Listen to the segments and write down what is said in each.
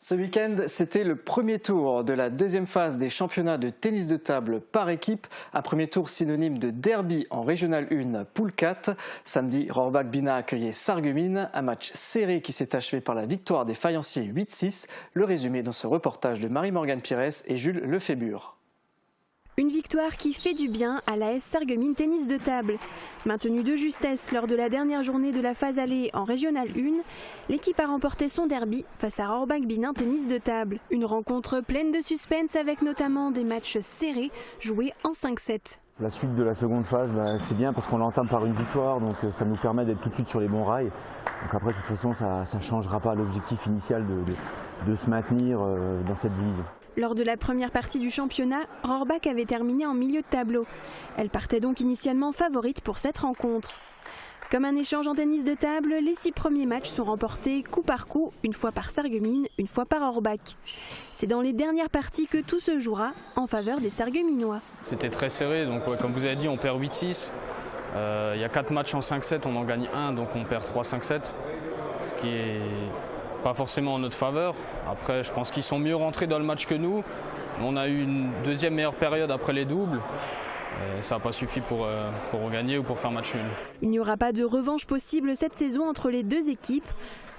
Ce week-end, c'était le premier tour de la deuxième phase des championnats de tennis de table par équipe. Un premier tour synonyme de derby en Régional 1, Poule 4. Samedi, Rohrbach-Bina accueillait Sarreguemines, un match serré qui s'est achevé par la victoire des faïenciers 8-6. Le résumé dans ce reportage de Marie-Morgane Pires et Jules Lefébure. Une victoire qui fait du bien à l'AS Sarreguemines Tennis de Table. Maintenue de justesse lors de la dernière journée de la phase allée en Régional 1, l'équipe a remporté son derby face à Rohrbach-Bina Tennis de Table. Une rencontre pleine de suspense avec notamment des matchs serrés joués en 5-7. La suite de la seconde phase, c'est bien parce qu'on l'entame par une victoire, donc ça nous permet d'être tout de suite sur les bons rails. Donc après, de toute façon, ça ne changera pas l'objectif initial de se maintenir dans cette division. Lors de la première partie du championnat, Rohrbach avait terminé en milieu de tableau. Elle partait donc initialement favorite pour cette rencontre. Comme un échange en tennis de table, les 6 premiers matchs sont remportés coup par coup, une fois par Sarreguemines, une fois par Rohrbach. C'est dans les dernières parties que tout se jouera en faveur des Sarregueminois. C'était très serré, donc comme vous avez dit, on perd 8-6. Il y a 4 matchs en 5-7, on en gagne 1, donc on perd 3-5-7. Ce qui est pas forcément en notre faveur. Après, je pense qu'ils sont mieux rentrés dans le match que nous. On a eu une deuxième meilleure période après les doubles. Ça n'a pas suffi pour gagner ou pour faire match nul. Il n'y aura pas de revanche possible cette saison entre les deux équipes.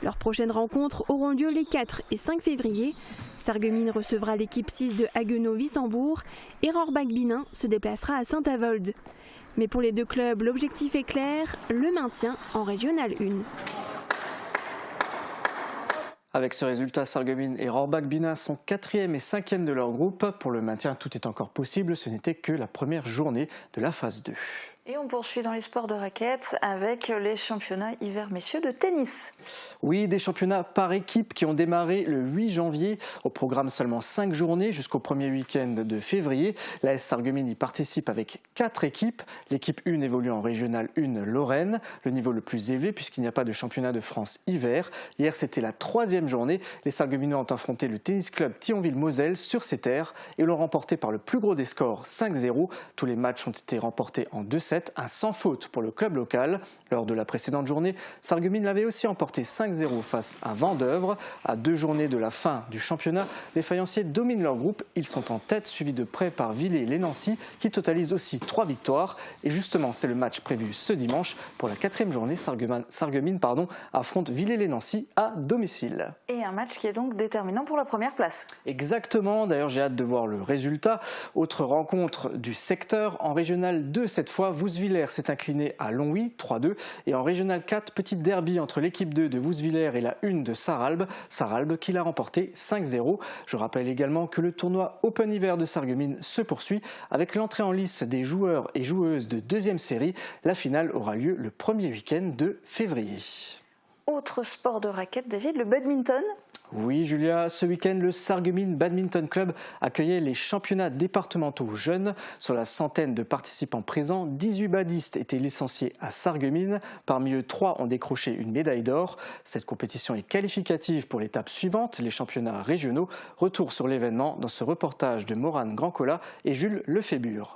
Leurs prochaines rencontres auront lieu les 4 et 5 février. Sarreguemines recevra l'équipe 6 de Haguenau-Wissembourg et Rohrbach-Bina se déplacera à Saint-Avold. Mais pour les deux clubs, l'objectif est clair, le maintien en Régional 1. Avec ce résultat, Sarreguemines et Rohrbach-Bina sont 4e et 5e de leur groupe. Pour le maintien, tout est encore possible. Ce n'était que la première journée de la phase 2. Et on poursuit dans les sports de raquettes avec les championnats hiver messieurs de tennis. Oui, des championnats par équipe qui ont démarré le 8 janvier. Au programme seulement 5 journées jusqu'au premier week-end de février. L'AS Sarreguemines y participe avec 4 équipes. L'équipe 1 évolue en Régional 1 Lorraine, le niveau le plus élevé puisqu'il n'y a pas de championnat de France hiver. Hier, c'était la 3e journée. Les Sarregueminois ont affronté le tennis club Thionville-Moselle sur ses terres et l'ont remporté par le plus gros des scores, 5-0. Tous les matchs ont été remportés en 2-7. Un sans faute pour le club local. Lors de la précédente journée, Sarreguemines l'avait aussi emporté 5-0 face à Vendeuvre. À 2 journées de la fin du championnat, les faïenciers dominent leur groupe. Ils sont en tête, suivis de près par Villers-les-Nancy, qui totalise aussi 3 victoires. Et justement, c'est le match prévu ce dimanche. Pour la 4e journée, Sarreguemines affronte Villers-les-Nancy à domicile. Et un match qui est donc déterminant pour la première place. Exactement, d'ailleurs j'ai hâte de voir le résultat. Autre rencontre du secteur, en Régional 2 cette fois, Wouswiller s'est incliné à Longwy, 3-2. Et en Régional 4, petite derby entre l'équipe 2 de Wouswiller et la 1 de Sarralbe. Sarralbe qui l'a remporté 5-0. Je rappelle également que le tournoi Open Hiver de Sarreguemines se poursuit avec l'entrée en lice des joueurs et joueuses de 2e série. La finale aura lieu le premier week-end de février. Autre sport de raquette, David, le badminton. Oui Julia, ce week-end le Sarreguemines Badminton Club accueillait les championnats départementaux jeunes. Sur la centaine de participants présents, 18 badistes étaient licenciés à Sarreguemines. Parmi eux, 3 ont décroché une médaille d'or. Cette compétition est qualificative pour l'étape suivante, les championnats régionaux. Retour sur l'événement dans ce reportage de Morane Grandcola et Jules Lefébure.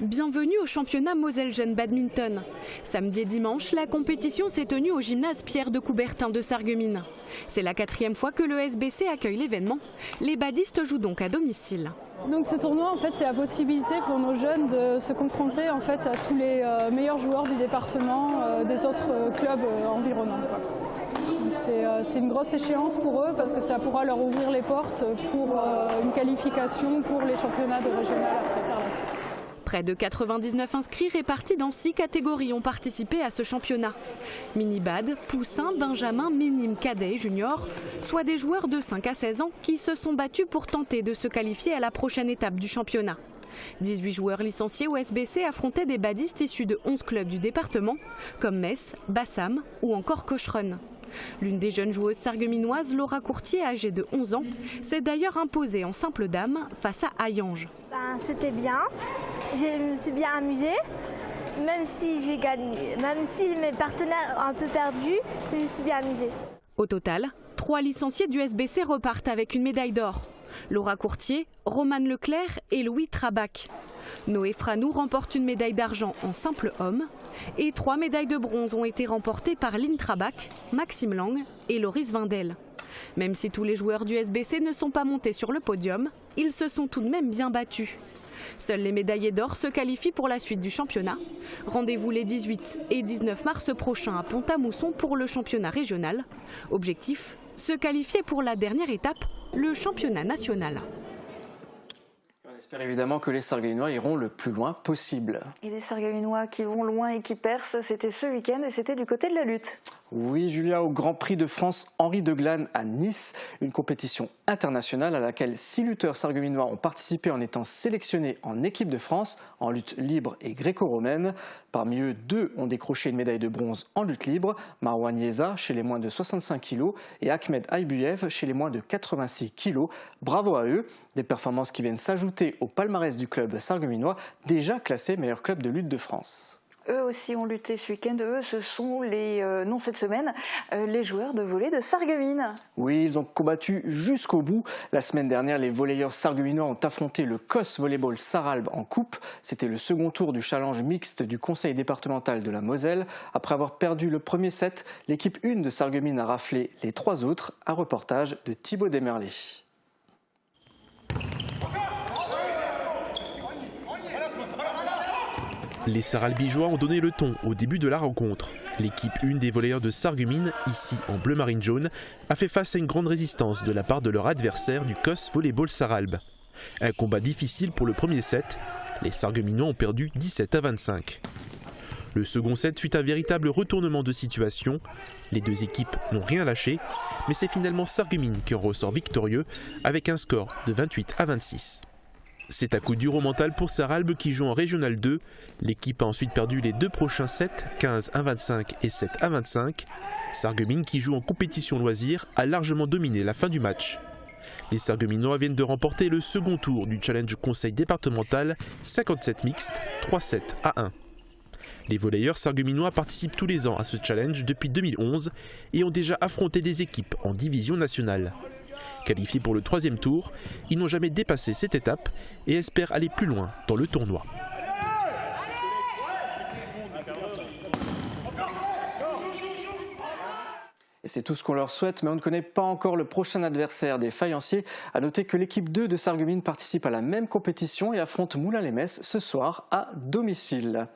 Bienvenue au championnat Moselle Jeune Badminton. Samedi et dimanche, la compétition s'est tenue au gymnase Pierre de Coubertin de Sarreguemines. C'est la 4e fois que le SBC accueille l'événement. Les badistes jouent donc à domicile. Donc ce tournoi, en fait, c'est la possibilité pour nos jeunes de se confronter en fait, à tous les meilleurs joueurs du département, des autres clubs environnants. C'est une grosse échéance pour eux parce que ça pourra leur ouvrir les portes pour une qualification pour les championnats de régional après par la suite. Près de 99 inscrits répartis dans 6 catégories ont participé à ce championnat. Mini-bad, poussin, benjamin, minime, cadet et junior, soit des joueurs de 5 à 16 ans qui se sont battus pour tenter de se qualifier à la prochaine étape du championnat. 18 joueurs licenciés au SBC affrontaient des badistes issus de 11 clubs du département, comme Metz, Bassam ou encore Cocherone. L'une des jeunes joueuses sarregueminoises, Laura Courtier, âgée de 11 ans, s'est d'ailleurs imposée en simple dame face à Hayange. C'était bien, je me suis bien amusée, même si j'ai gagné, même si mes partenaires ont un peu perdu, je me suis bien amusée. Au total, 3 licenciés du SBC repartent avec une médaille d'or. Laura Courtier, Romane Leclerc et Louis Trabac. Noé Franou remporte une médaille d'argent en simple homme et 3 médailles de bronze ont été remportées par Lynn Trabac, Maxime Lang et Loris Vindel. Même si tous les joueurs du SBC ne sont pas montés sur le podium, ils se sont tout de même bien battus. Seuls les médaillés d'or se qualifient pour la suite du championnat. Rendez-vous les 18 et 19 mars prochains à Pont-à-Mousson pour le championnat régional. Objectif, se qualifier pour la dernière étape, le championnat national. On espère évidemment que les Sarregueminois iront le plus loin possible. Et des Sarregueminois qui vont loin et qui percent, c'était ce week-end et c'était du côté de la lutte. Oui, Julia, au Grand Prix de France Henri de Glane à Nice, une compétition internationale à laquelle 6 lutteurs sarregueminois ont participé en étant sélectionnés en équipe de France en lutte libre et gréco-romaine. Parmi eux, 2 ont décroché une médaille de bronze en lutte libre, Marwan Yeza chez les moins de 65 kg et Ahmed Aybuyev chez les moins de 86 kg. Bravo à eux, des performances qui viennent s'ajouter au palmarès du club sarregueminois, déjà classé meilleur club de lutte de France. Eux aussi ont lutté ce week-end. Eux, ce sont cette semaine, les joueurs de volley de Sarreguemines. Oui, ils ont combattu jusqu'au bout. La semaine dernière, les volleyeurs sarregueminois ont affronté le COS Volleyball Sarralbe en coupe. C'était le second tour du challenge mixte du conseil départemental de la Moselle. Après avoir perdu le premier set, l'équipe 1 de Sarreguemines a raflé les 3 autres. Un reportage de Thibaut Desmerlet. Les Sarralbigeois ont donné le ton au début de la rencontre. L'équipe 1 des volleyeurs de Sarreguemines, ici en bleu marine jaune, a fait face à une grande résistance de la part de leur adversaire du COS Volleyball Sarralbe. Un combat difficile pour le premier set. Les Sarregueminois ont perdu 17-25. Le second set fut un véritable retournement de situation. Les deux équipes n'ont rien lâché, mais c'est finalement Sarreguemines qui en ressort victorieux avec un score de 28-26. C'est un coup dur au mental pour Sarralbe qui joue en Régional 2. L'équipe a ensuite perdu les 2 prochains sets, 15-25 et 7-25. Sarreguemines, qui joue en compétition loisir, a largement dominé la fin du match. Les Sarregueminois viennent de remporter le second tour du challenge conseil départemental 57 mixte, 3-7-1. Les volleyeurs sarregueminois participent tous les ans à ce challenge depuis 2011 et ont déjà affronté des équipes en division nationale. Qualifiés pour le 3e tour, ils n'ont jamais dépassé cette étape et espèrent aller plus loin dans le tournoi. Et c'est tout ce qu'on leur souhaite, mais on ne connaît pas encore le prochain adversaire des faïenciers. A noter que l'équipe 2 de Sarreguemines participe à la même compétition et affronte Moulins-les-Metz ce soir à domicile.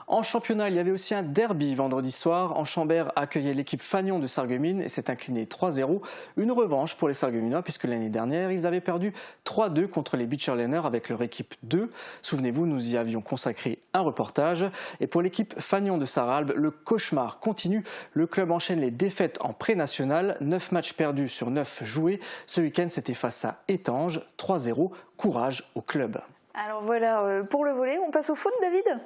En championnat, il y avait aussi un derby vendredi soir. Enchambert accueillait l'équipe Fagnon de Sarreguemines et s'est incliné 3-0. Une revanche pour les Sarregueminois puisque l'année dernière, ils avaient perdu 3-2 contre les Beacherlaners avec leur équipe 2. Souvenez-vous, nous y avions consacré un reportage. Et pour l'équipe Fagnon de Sarralbe, le cauchemar continue. Le club enchaîne les défaites en pré-national. 9 matchs perdus sur 9 joués. Ce week-end, c'était face à Étanges, 3-0. Courage au club. Alors voilà, pour le volley, on passe au foot, David ?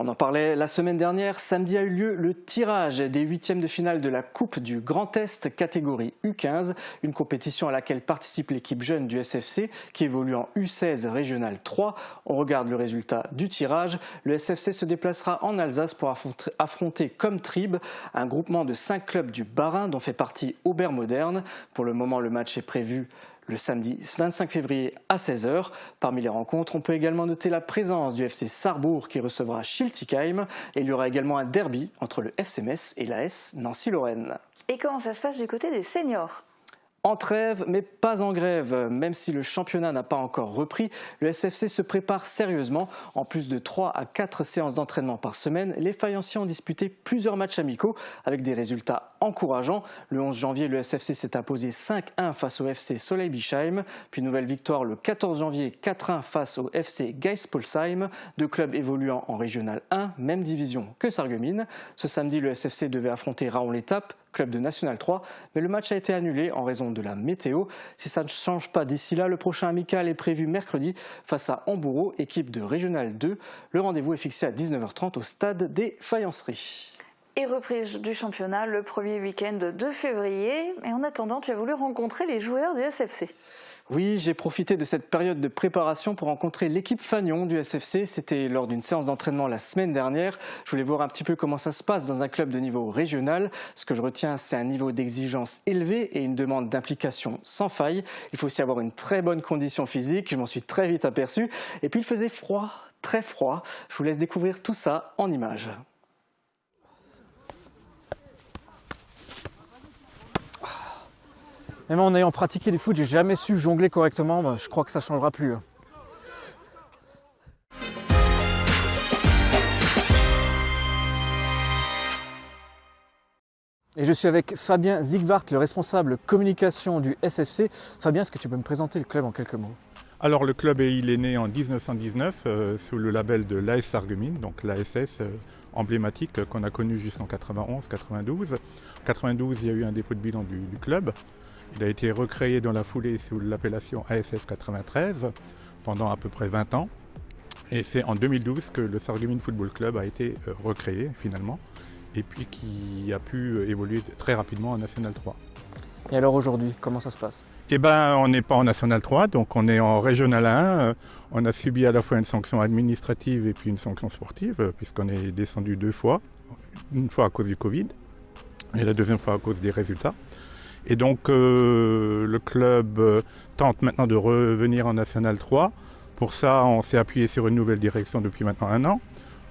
On en parlait la semaine dernière. Samedi a eu lieu le tirage des 8e de finale de la Coupe du Grand Est catégorie U15, une compétition à laquelle participe l'équipe jeune du SFC qui évolue en U16 régional 3. On regarde le résultat du tirage. Le SFC se déplacera en Alsace pour affronter Comtrib, un groupement de 5 clubs du Bas-Rhin dont fait partie Aubert Moderne. Pour le moment, le match est prévu le samedi 25 février à 16h. Parmi les rencontres, on peut également noter la présence du FC Sarrebourg qui recevra Schiltigheim. Et il y aura également un derby entre le FC Metz et l'AS Nancy-Lorraine. Et comment ça se passe du côté des seniors ? En trêve, mais pas en grève. Même si le championnat n'a pas encore repris, le SFC se prépare sérieusement. En plus de 3 à 4 séances d'entraînement par semaine, les faïenciers ont disputé plusieurs matchs amicaux avec des résultats encourageants. Le 11 janvier, le SFC s'est imposé 5-1 face au FC Soleil-Bischheim. Puis nouvelle victoire le 14 janvier, 4-1 face au FC Geisspolsheim. 2 clubs évoluant en Régional 1, même division que Sarreguemines. Ce samedi, le SFC devait affronter Raon-l'Étape, club de National 3, mais le match a été annulé en raison de la météo. Si ça ne change pas d'ici là, le prochain amical est prévu mercredi face à Hambourg, équipe de Régional 2. Le rendez-vous est fixé à 19h30 au stade des Faïenceries. Et reprise du championnat le premier week-end de février. Et en attendant, tu as voulu rencontrer les joueurs du SFC. Oui, j'ai profité de cette période de préparation pour rencontrer l'équipe Fagnon du SFC. C'était lors d'une séance d'entraînement la semaine dernière. Je voulais voir un petit peu comment ça se passe dans un club de niveau régional. Ce que je retiens, c'est un niveau d'exigence élevé et une demande d'implication sans faille. Il faut aussi avoir une très bonne condition physique. Je m'en suis très vite aperçu. Et puis il faisait froid, très froid. Je vous laisse découvrir tout ça en images. Même en ayant pratiqué du foot, j'ai jamais su jongler correctement. Je crois que ça ne changera plus. Et je suis avec Fabien Zigvart, le responsable communication du SFC. Fabien, est-ce que tu peux me présenter le club en quelques mots? Alors le club il est né en 1919 sous le label de l'AS Sarreguemines, donc l'ASS emblématique qu'on a connu jusqu'en 91-92. En 92, il y a eu un dépôt de bilan du club. Il a été recréé dans la foulée sous l'appellation ASF 93 pendant à peu près 20 ans. Et c'est en 2012 que le Sarreguemines Football Club a été recréé finalement et puis qui a pu évoluer très rapidement en National 3. Et alors aujourd'hui, comment ça se passe? Eh bien, on n'est pas en National 3, donc on est en Régional 1. On a subi à la fois une sanction administrative et puis une sanction sportive, puisqu'on est descendu 2 fois. Une fois à cause du Covid et la deuxième fois à cause des résultats. Et donc le club tente maintenant de revenir en National 3. Pour ça, on s'est appuyé sur une nouvelle direction depuis maintenant 1 an.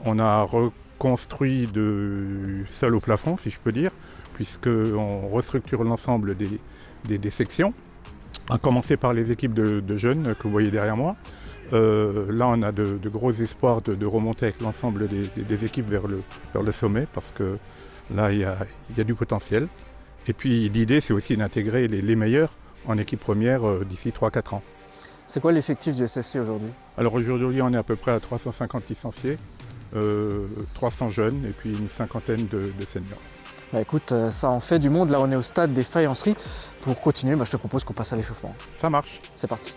On a reconstruit de sol au plafond, si je peux dire, puisqu'on restructure l'ensemble des sections, à commencer par les équipes de jeunes que vous voyez derrière moi. Là, on a de gros espoirs de remonter avec l'ensemble des équipes vers le sommet, parce que là, il y a du potentiel. Et puis, l'idée, c'est aussi d'intégrer les meilleurs en équipe première d'ici 3-4 ans. C'est quoi l'effectif du SFC aujourd'hui? Alors aujourd'hui, on est à peu près à 350 licenciés, 300 jeunes et puis une cinquantaine de seniors. Bah écoute, ça en fait du monde. Là, on est au stade des faïenceries. Pour continuer, je te propose qu'on passe à l'échauffement. Ça marche. C'est parti.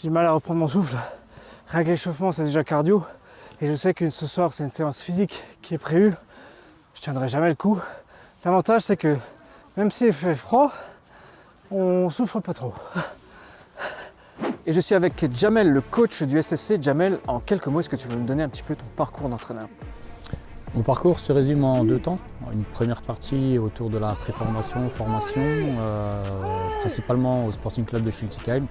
J'ai du mal à reprendre mon souffle. Rien que l'échauffement, c'est déjà cardio. Et je sais que ce soir, c'est une séance physique qui est prévue. Je tiendrai jamais le coup. L'avantage, c'est que même s'il fait froid, on souffre pas trop. Et je suis avec Jamel, le coach du SFC. Jamel, en quelques mots, est-ce que tu veux me donner un petit peu ton parcours d'entraîneur? Mon parcours se résume en 2 temps. Une première partie autour de la préformation, formation, principalement au Sporting Club de Schiltigheim.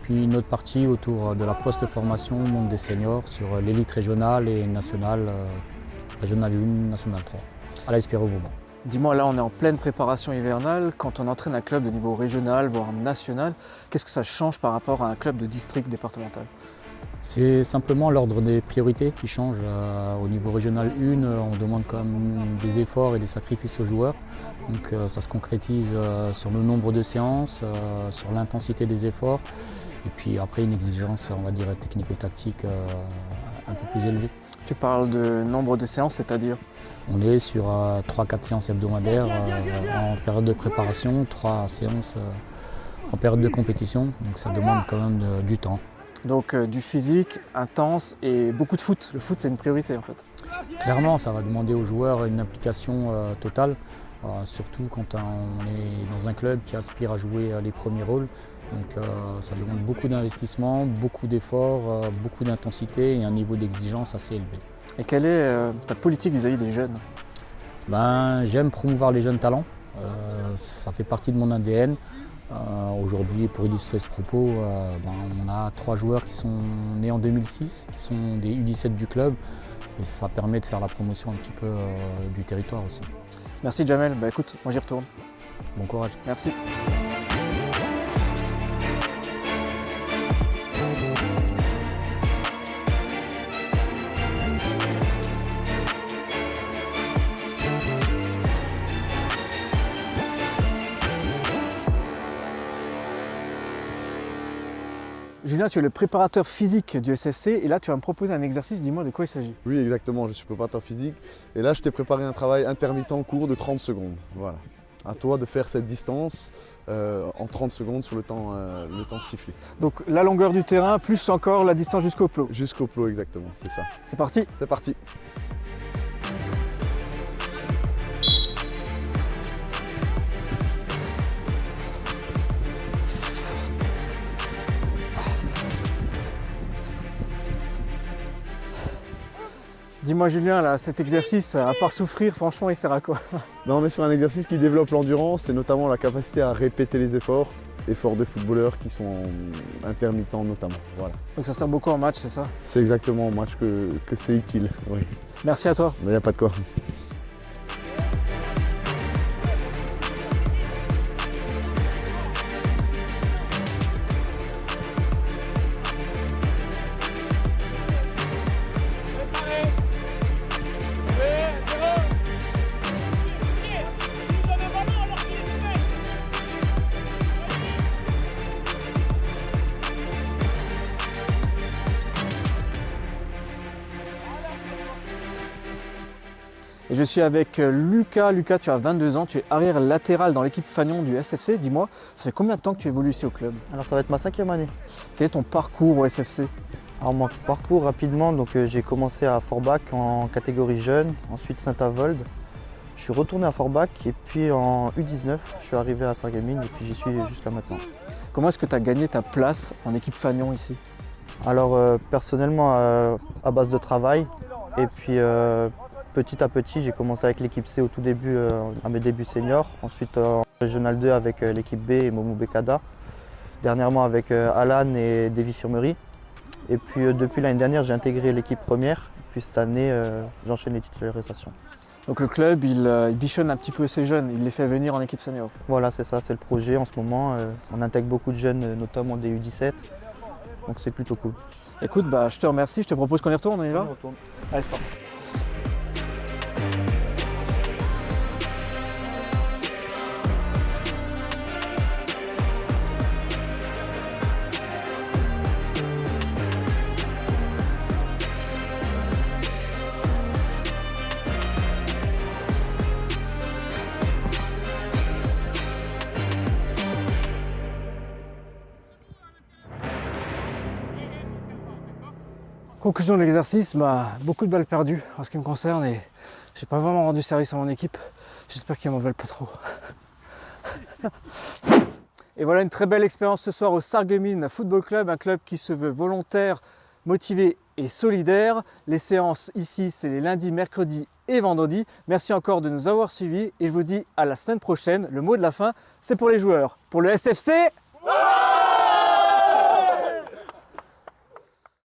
Puis une autre partie autour de la post-formation, monde des seniors, sur l'élite régionale et nationale, régionale 1, nationale 3, à la Espérance Vauban. Dis-moi, là on est en pleine préparation hivernale. Quand on entraîne un club de niveau régional, voire national, qu'est-ce que ça change par rapport à un club de district départemental? C'est simplement l'ordre des priorités qui change. Au niveau régional 1, on demande quand même des efforts et des sacrifices aux joueurs. Donc ça se concrétise sur le nombre de séances, sur l'intensité des efforts. Et puis après une exigence, on va dire, technico-tactique un peu plus élevée. Tu parles de nombre de séances, c'est-à-dire? On est sur 3-4 séances hebdomadaires en période de préparation, 3 séances en période de compétition. Donc ça demande quand même du temps. Donc du physique, intense et beaucoup de foot. Le foot, c'est une priorité en fait. Clairement, ça va demander aux joueurs une implication totale, surtout quand on est dans un club qui aspire à jouer les premiers rôles. Donc ça demande beaucoup d'investissement, beaucoup d'efforts, beaucoup d'intensité et un niveau d'exigence assez élevé. Et quelle est ta politique vis-à-vis des jeunes? J'aime promouvoir les jeunes talents, ça fait partie de mon ADN. Aujourd'hui, pour illustrer ce propos, on a 3 joueurs qui sont nés en 2006, qui sont des U17 du club, et ça permet de faire la promotion un petit peu du territoire aussi. Merci Jamel, écoute, moi j'y retourne. Bon courage. Merci. Julien, tu es le préparateur physique du SFC et là tu vas me proposer un exercice, dis-moi de quoi il s'agit. Oui, exactement, je suis préparateur physique et là je t'ai préparé un travail intermittent court de 30 secondes. Voilà. À toi de faire cette distance en 30 secondes sur le temps de siffler. Donc la longueur du terrain plus encore la distance jusqu'au plot. Jusqu'au plot, exactement, c'est ça. C'est parti? C'est parti. Dis-moi Julien, là, cet exercice, à part souffrir, franchement, il sert à quoi? Ben, on est sur un exercice qui développe l'endurance et notamment la capacité à répéter les efforts de footballeurs qui sont intermittents notamment. Voilà. Donc ça sert beaucoup en match, c'est ça? C'est exactement en match que c'est utile. Oui. Merci à toi. Il n'y a pas de quoi. Et je suis avec Lucas. Lucas, tu as 22 ans, tu es arrière latéral dans l'équipe Fagnon du SFC. Dis-moi, ça fait combien de temps que tu évolues ici au club? Alors ça va être ma 5e année. Quel est ton parcours au SFC? Alors mon parcours rapidement, donc j'ai commencé à Forbach en catégorie jeune, ensuite Saint-Avold. Je suis retourné à Forbach et puis en U19, je suis arrivé à Sarreguemines et puis j'y suis jusqu'à maintenant. Comment est-ce que tu as gagné ta place en équipe Fagnon ici? Alors personnellement à base de travail et puis petit à petit j'ai commencé avec l'équipe C au tout début, à mes débuts seniors, ensuite en Régional 2 avec l'équipe B et Momo Bekada, dernièrement avec Alan et Davy-sur-Mery. Et puis depuis l'année dernière j'ai intégré l'équipe première, puis cette année j'enchaîne les titularisations. Donc le club il bichonne un petit peu ses jeunes, il les fait venir en équipe senior. Voilà, c'est ça, c'est le projet en ce moment. On intègre beaucoup de jeunes, notamment des U17, donc c'est plutôt cool. Écoute, je te remercie, je te propose qu'on y retourne, on y va? On retourne. Allez, c'est parti. Conclusion de l'exercice, beaucoup de balles perdues en ce qui me concerne et j'ai pas vraiment rendu service à mon équipe. J'espère qu'ils m'en veulent pas trop. Et voilà une très belle expérience ce soir au Sarreguemines Football Club, un club qui se veut volontaire, motivé et solidaire. Les séances ici, c'est les lundis, mercredis et vendredis. Merci encore de nous avoir suivis et je vous dis à la semaine prochaine. Le mot de la fin, c'est pour les joueurs. Pour le SFC,